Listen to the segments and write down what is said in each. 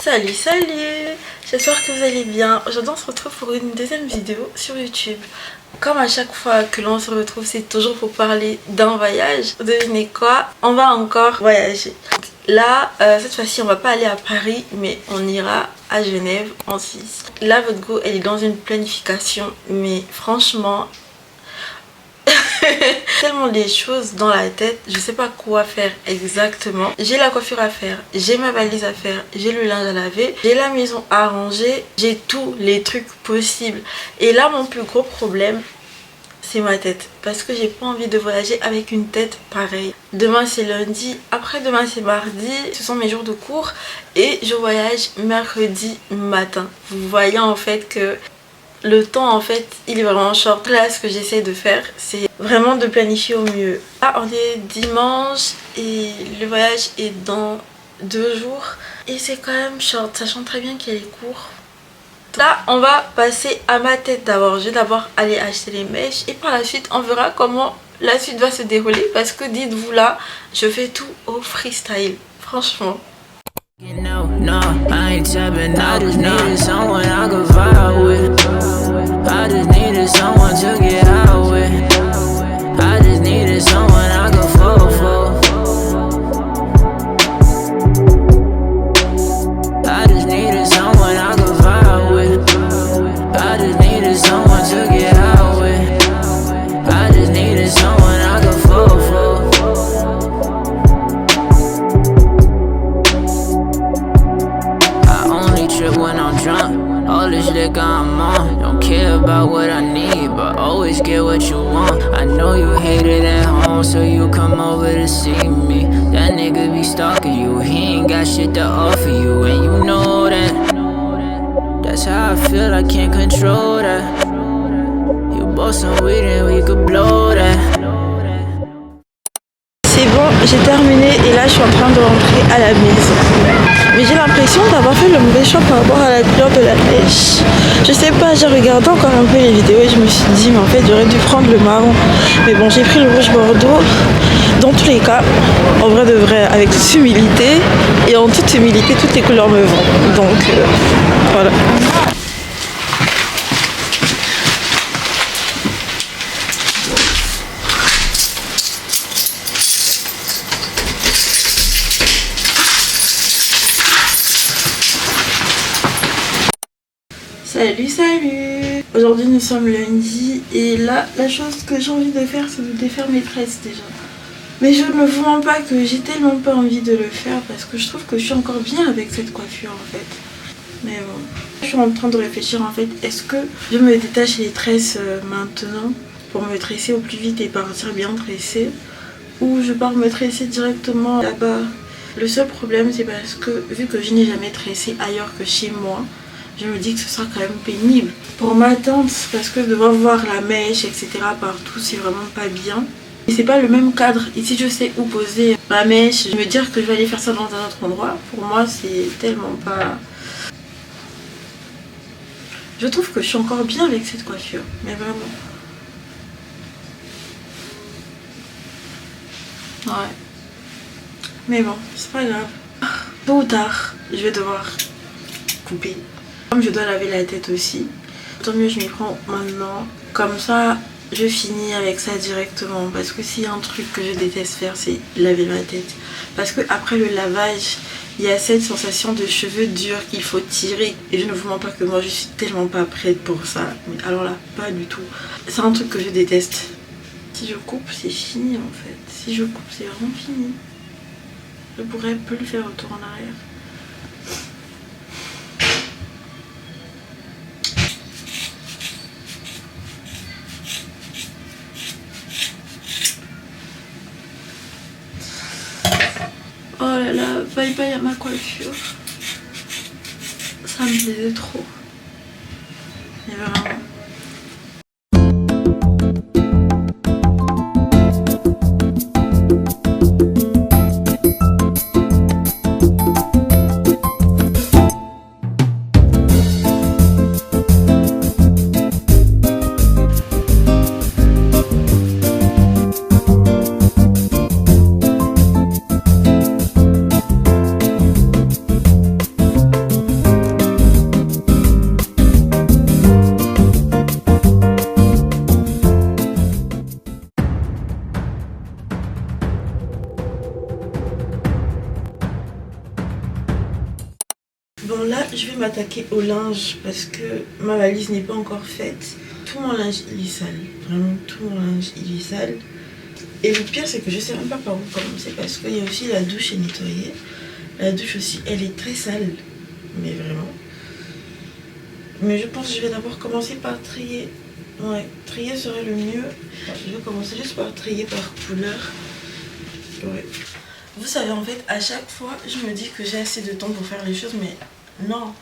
Salut, j'espère que vous allez bien. Aujourd'hui on se retrouve pour une deuxième vidéo sur YouTube. Comme à chaque fois que l'on se retrouve, c'est toujours pour parler d'un voyage. Devinez quoi? On va encore voyager. Là, cette fois-ci on va pas aller à Paris, mais on ira à Genève en Suisse. Là votre go elle est dans une planification, mais franchement tellement des choses dans la tête, je sais pas quoi faire exactement. J'ai la coiffure à faire, j'ai ma valise à faire, j'ai le linge à laver, j'ai la maison à ranger, j'ai tous les trucs possibles. Et là mon plus gros problème c'est ma tête, parce que j'ai pas envie de voyager avec une tête pareille. Demain c'est lundi, après-demain c'est mardi, ce sont mes jours de cours et je voyage mercredi matin. Vous voyez en fait que le temps en fait il est vraiment short. Là ce que j'essaie de faire c'est vraiment de planifier au mieux. Là on est dimanche et le voyage est dans 2 jours et c'est quand même short, sachant très bien qu'il y a les cours. Là on va passer à ma tête d'abord. Je vais d'abord aller acheter les mèches et par la suite on verra comment la suite va se dérouler, parce que dites-vous là je fais tout au freestyle franchement. No, I ain't tapping. I just needed someone I could vibe with. I just needed someone to get out with. I just needed someone I could fall for. I just needed someone I could vibe with. I just needed someone to get out with. I just needed someone I could fall for. When I'm drunk, all this liquor I'm on. Don't care about what I need, but always get what you want. I know you hate it at home, so you come over to see me. That nigga be stalking you, he ain't got shit to offer you, and you know that. That's how I feel, I can't control that. You bought some weed and we could blow that. C'est bon, j'ai terminé et là je suis en train de rentrer à la maison. Mais j'ai l'impression d'avoir fait le mauvais choix par rapport à la couleur de la mèche. Je sais pas, j'ai regardé encore un peu les vidéos et je me suis dit mais en fait j'aurais dû prendre le marron. Mais bon, j'ai pris le rouge bordeaux. Dans tous les cas, en vrai de vrai, avec toute humilité et en toute humilité, toutes les couleurs me vont. Donc voilà. Salut. Aujourd'hui nous sommes lundi et là la chose que j'ai envie de faire c'est de défaire mes tresses déjà. Mais je ne vous mens pas que j'ai tellement pas envie de le faire parce que je trouve que je suis encore bien avec cette coiffure en fait. Mais bon, je suis en train de réfléchir en fait, est-ce que je me détache les tresses maintenant pour me tresser au plus vite et partir bien tressée, ou je pars me tresser directement là-bas. Le seul problème c'est parce que vu que je n'ai jamais tressé ailleurs que chez moi, je me dis que ce sera quand même pénible pour ma tante, parce que devoir voir la mèche etc partout c'est vraiment pas bien. Et c'est pas le même cadre. Ici je sais où poser ma mèche, je me dire que je vais aller faire ça dans un autre endroit, pour moi c'est tellement pas... Je trouve que je suis encore bien avec cette coiffure, mais vraiment. Ouais. Mais bon, c'est pas grave. Tôt ou tard, je vais devoir couper. Comme je dois laver la tête aussi, tant mieux je m'y prends maintenant. Comme ça, je finis avec ça directement. Parce que s'il y a un truc que je déteste faire, c'est laver ma tête. Parce que après le lavage, il y a cette sensation de cheveux durs qu'il faut tirer. Et je ne vous mens pas que moi, je suis tellement pas prête pour ça. Mais alors là, pas du tout. C'est un truc que je déteste. Si je coupe, c'est fini en fait. Si je coupe, c'est vraiment fini. Je pourrais plus faire retour en arrière. Oh là là, bye bye à ma coiffure. Ça me plaisait trop. Mais vraiment. Bon là, je vais m'attaquer au linge parce que ma valise n'est pas encore faite. Tout mon linge, il est sale. Vraiment, tout mon linge, il est sale. Et le pire, c'est que je sais même pas par où commencer parce qu'il y a aussi la douche est nettoyée. La douche aussi, elle est très sale. Mais vraiment. Mais je pense que je vais d'abord commencer par trier. Ouais, trier serait le mieux. Je vais commencer juste par trier par couleur. Ouais. Vous savez, en fait, à chaque fois, je me dis que j'ai assez de temps pour faire les choses, mais non,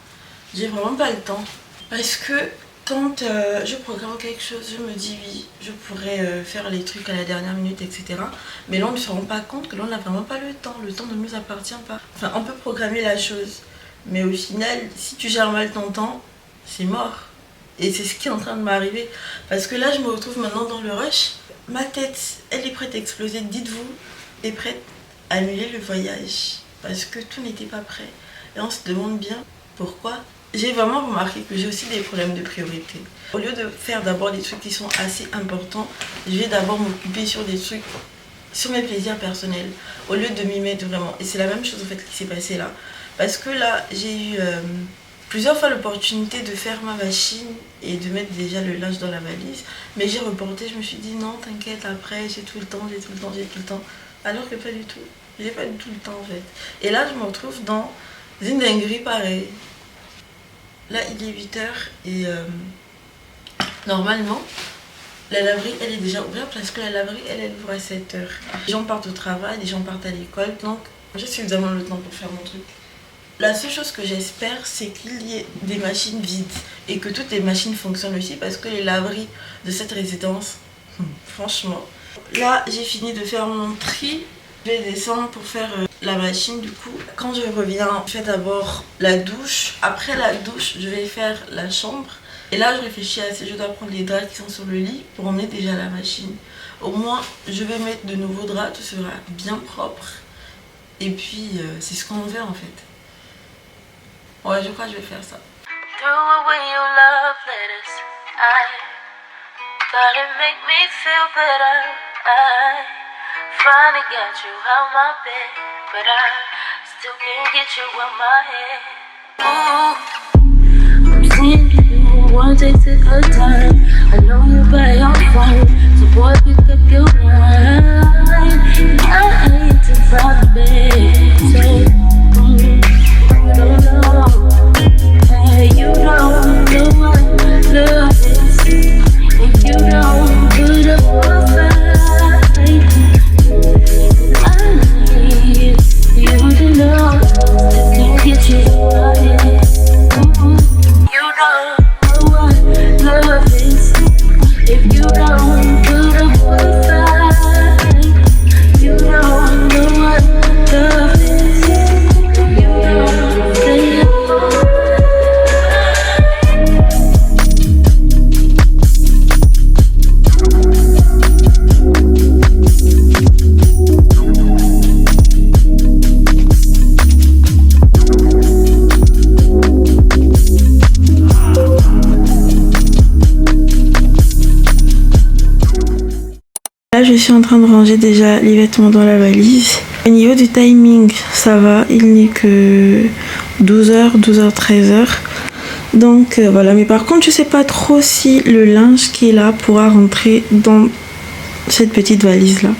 j'ai vraiment pas le temps. Parce que quand je programme quelque chose, je me dis oui, je pourrais faire les trucs à la dernière minute, etc. Mais là, on ne se rend pas compte que là, on n'a vraiment pas le temps. Le temps ne nous appartient pas. Enfin, on peut programmer la chose, mais au final, si tu gères mal ton temps, c'est mort. Et c'est ce qui est en train de m'arriver. Parce que là, je me retrouve maintenant dans le rush. Ma tête, elle est prête à exploser. Dites-vous, elle est prête à annuler le voyage. Parce que tout n'était pas prêt. Et on se demande bien pourquoi. J'ai vraiment remarqué que j'ai aussi des problèmes de priorité. Au lieu de faire d'abord des trucs qui sont assez importants, je vais d'abord m'occuper sur des trucs, sur mes plaisirs personnels. Au lieu de m'y mettre vraiment. Et c'est la même chose en fait qui s'est passé là. Parce que là, j'ai eu plusieurs fois l'opportunité de faire ma machine et de mettre déjà le linge dans la valise. Mais j'ai reporté, je me suis dit non, t'inquiète, après j'ai tout le temps, j'ai tout le temps, j'ai tout le temps. Alors que pas du tout. J'ai pas du tout le temps en fait. Et là, je me retrouve dans une dinguerie pareille. Là, il est 8h et normalement, la laverie, elle est déjà ouverte parce que la laverie, elle ouvre à 7h. Les gens partent au travail, les gens partent à l'école, donc j'ai suffisamment le temps pour faire mon truc. La seule chose que j'espère, c'est qu'il y ait des machines vides et que toutes les machines fonctionnent aussi parce que les laveries de cette résidence, franchement. Là, j'ai fini de faire mon tri. Je vais descendre pour faire la machine du coup. Quand je reviens, je fais d'abord la douche. Après la douche, je vais faire la chambre. Et là, je réfléchis à si je dois prendre les draps qui sont sur le lit pour emmener déjà la machine. Au moins, je vais mettre de nouveaux draps, tout sera bien propre. Et puis, c'est ce qu'on veut en fait. Ouais, je crois que je vais faire ça. Finally got you out my bed, but I still can't get you out my head. Ooh, I'm seeing you one takes at a time. I know you by your phone, so boy pick up your line. I ain't too far to bed, so you don't know. Hey, you don't know what love is if you don't put up a fight. Là, je suis en train de ranger déjà les vêtements dans la valise. Au niveau du timing, ça va. Il n'est que 12h, 13h. Donc voilà. Mais par contre, je sais pas trop si le linge qui est là pourra rentrer dans cette petite valise là.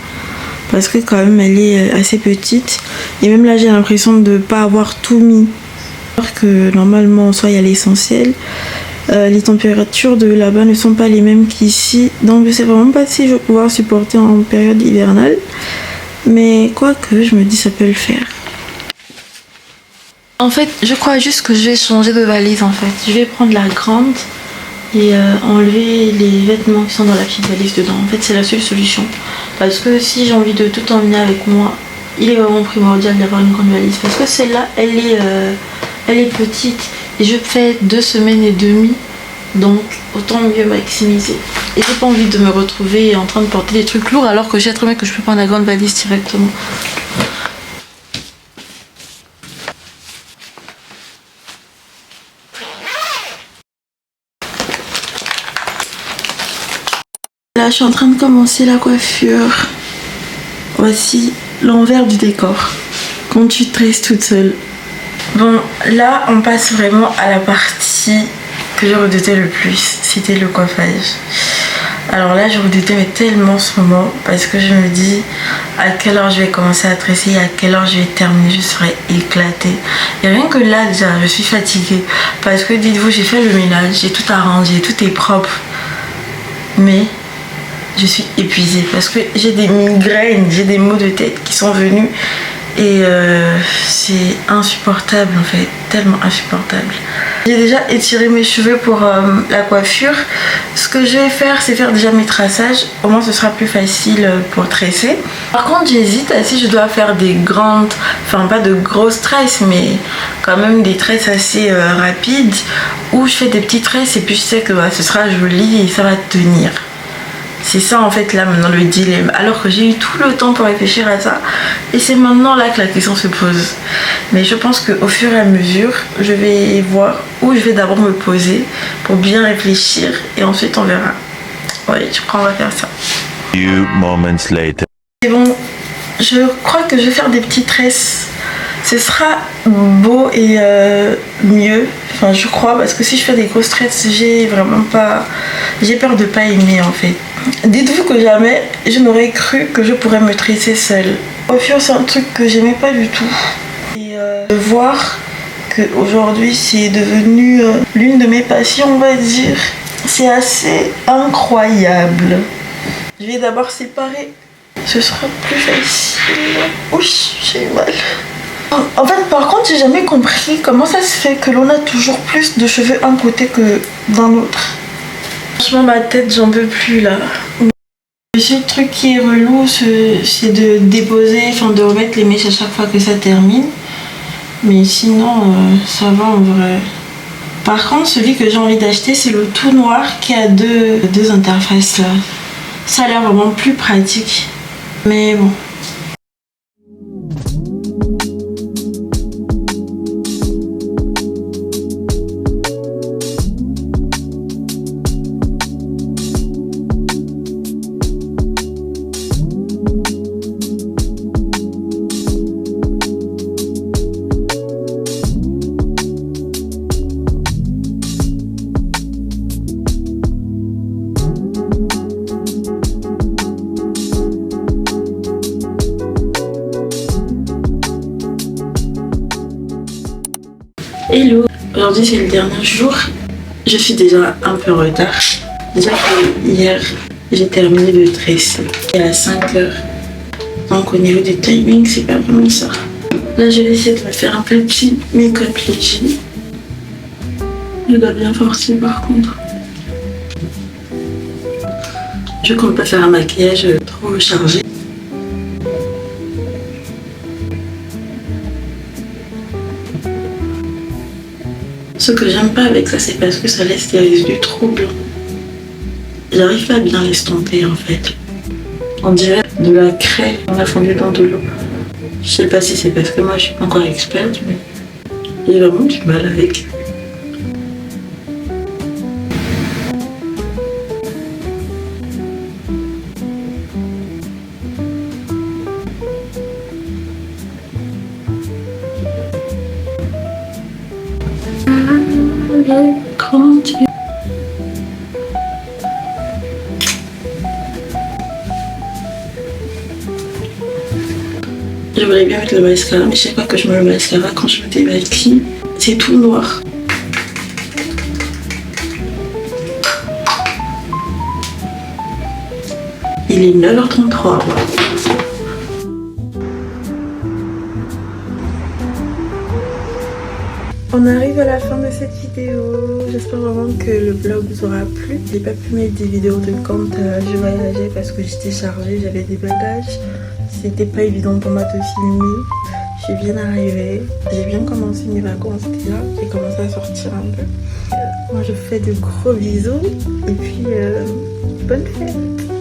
Parce que quand même, elle est assez petite. Et même là, j'ai l'impression de ne pas avoir tout mis. Alors que normalement, soit il y a l'essentiel. Les températures de là-bas ne sont pas les mêmes qu'ici, donc je sais vraiment pas si je vais pouvoir supporter en période hivernale, mais quoique je me dis ça peut le faire. En fait, je crois juste que je vais changer de valise en fait. Je vais prendre la grande et enlever les vêtements qui sont dans la petite valise dedans. En fait, c'est la seule solution, parce que si j'ai envie de tout emmener avec moi, il est vraiment primordial d'avoir une grande valise, parce que celle-là, elle est petite. Et je fais 2 semaines et demie, donc autant mieux maximiser. Et j'ai pas envie de me retrouver en train de porter des trucs lourds alors que j'ai très bien que je peux prendre la grande valise directement. Là, je suis en train de commencer la coiffure. Voici l'envers du décor. Quand tu te restes toute seule. Bon, là on passe vraiment à la partie que je redoutais le plus, c'était le coiffage. Alors là je redoutais mais tellement ce moment parce que je me dis à quelle heure je vais commencer à tresser et à quelle heure je vais terminer, je serai éclatée. Et rien que là déjà je suis fatiguée parce que dites-vous j'ai fait le ménage, j'ai tout arrangé, tout est propre. Mais je suis épuisée parce que j'ai des migraines, j'ai des maux de tête qui sont venus et c'est insupportable en fait, tellement insupportable. J'ai déjà étiré mes cheveux pour la coiffure. Ce que je vais faire, c'est faire déjà mes traçages, au moins ce sera plus facile pour tresser. Par contre j'hésite à si je dois faire des grandes, enfin pas de grosses tresses mais quand même des tresses assez rapides, ou je fais des petites tresses et puis je sais que ce sera joli et ça va tenir. C'est ça en fait là maintenant le dilemme, alors que j'ai eu tout le temps pour réfléchir à ça et c'est maintenant là que la question se pose. Mais je pense qu'au fur et à mesure je vais voir où je vais d'abord me poser pour bien réfléchir et ensuite on verra. Ouais, je crois qu'on va faire ça. Few moments later. Et bon, je crois que je vais faire des petites tresses. Ce sera beau et mieux, enfin je crois, parce que si je fais des grosses tresses, j'ai peur de pas aimer en fait. Dites-vous que jamais je n'aurais cru que je pourrais me tresser seule. Coiffure c'est un truc que j'aimais pas du tout. Et de voir qu'aujourd'hui c'est devenu l'une de mes passions on va dire, c'est assez incroyable. Je vais d'abord séparer, ce sera plus facile. Ouh, j'ai eu mal. En fait, par contre, j'ai jamais compris comment ça se fait que l'on a toujours plus de cheveux d'un côté que d'un autre. Franchement, ma tête, j'en peux plus là. Le seul truc qui est relou, c'est de déposer, enfin de remettre les mèches à chaque fois que ça termine. Mais sinon, ça va en vrai. Par contre, celui que j'ai envie d'acheter, c'est le tout noir qui a deux interfaces là. Ça a l'air vraiment plus pratique. Mais bon. Hello, aujourd'hui c'est le dernier jour, je suis déjà un peu en retard. Déjà que hier j'ai terminé de tresser à 5h, donc au niveau du timing c'est pas vraiment ça. Là je vais essayer de me faire un petit make-up léger. Je dois bien forcer par contre. Je compte pas faire un maquillage trop chargé. Ce que j'aime pas avec ça, c'est parce que ça laisse des résidus trop blancs. J'arrive pas à bien l'estomper en fait. On dirait de la craie qu'on a fondue dans de l'eau. Je sais pas si c'est parce que moi je suis pas encore experte, mais j'ai vraiment du mal avec. Je voulais bien mettre le mascara, mais je sais pas que je mets le mascara quand je me démaquille. C'est tout noir. Il est 9h33. On arrive à la fin de cette vidéo. J'espère vraiment que le vlog vous aura plu. J'ai pas pu mettre des vidéos de quand je voyageais parce que j'étais chargée, j'avais des bagages. C'était pas évident pour moi de filmer. Je suis bien arrivée. J'ai bien commencé mes vacances déjà. J'ai commencé à sortir un peu. Moi je vous fais de gros bisous. Et puis bonne fête.